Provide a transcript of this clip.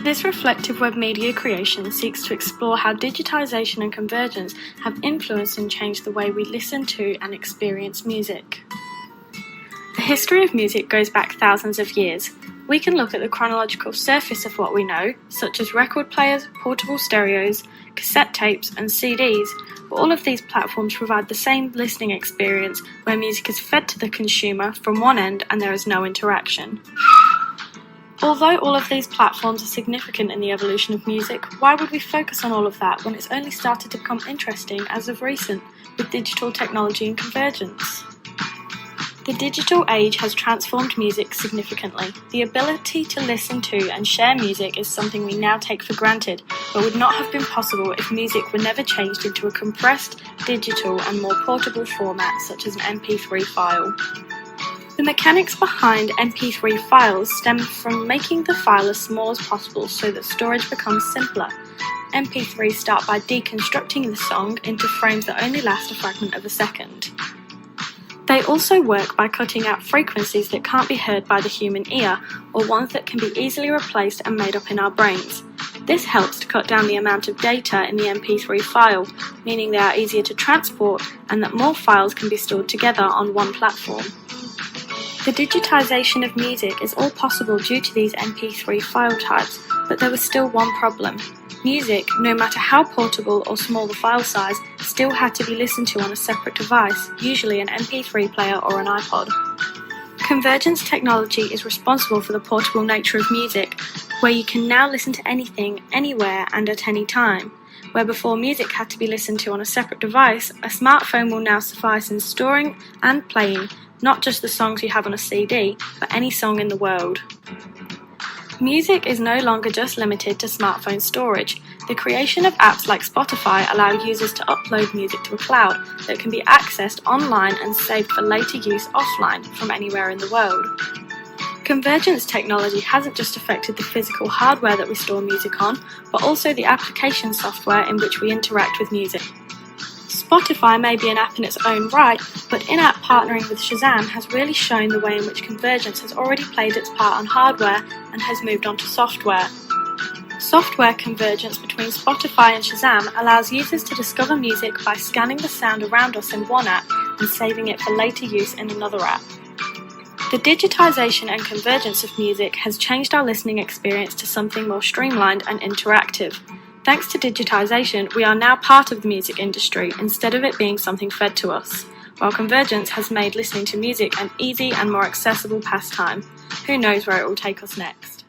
This reflective web media creation seeks to explore how digitisation and convergence have influenced and changed the way we listen to and experience music. The history of music goes back thousands of years. We can look at the chronological surface of what we know, such as record players, portable stereos, cassette tapes, and CDs, but all of these platforms provide the same listening experience where music is fed to the consumer from one end and there is no interaction. Although all of these platforms are significant in the evolution of music, why would we focus on all of that when it's only started to become interesting as of recent with digital technology and convergence? The digital age has transformed music significantly. The ability to listen to and share music is something we now take for granted, but would not have been possible if music were never changed into a compressed, digital and more portable format such as an MP3 file. The mechanics behind MP3 files stem from making the file as small as possible so that storage becomes simpler. MP3s start by deconstructing the song into frames that only last a fragment of a second. They also work by cutting out frequencies that can't be heard by the human ear, or ones that can be easily replaced and made up in our brains. This helps to cut down the amount of data in the MP3 file, meaning they are easier to transport and that more files can be stored together on one platform. The digitisation of music is all possible due to these MP3 file types, but there was still one problem. Music, no matter how portable or small the file size, still had to be listened to on a separate device, usually an MP3 player or an iPod. Convergence technology is responsible for the portable nature of music, where you can now listen to anything, anywhere and at any time. Where before music had to be listened to on a separate device, a smartphone will now suffice in storing and playing not just the songs you have on a CD, but any song in the world. Music is no longer just limited to smartphone storage. The creation of apps like Spotify allow users to upload music to a cloud that can be accessed online and saved for later use offline from anywhere in the world. Convergence technology hasn't just affected the physical hardware that we store music on, but also the application software in which we interact with music. Spotify may be an app in its own right, but in-app partnering with Shazam has really shown the way in which convergence has already played its part on hardware and has moved on to software. Software convergence between Spotify and Shazam allows users to discover music by scanning the sound around us in one app and saving it for later use in another app. The digitisation and convergence of music has changed our listening experience to something more streamlined and interactive. Thanks to digitisation, we are now part of the music industry instead of it being something fed to us, while convergence has made listening to music an easy and more accessible pastime. Who knows where it will take us next?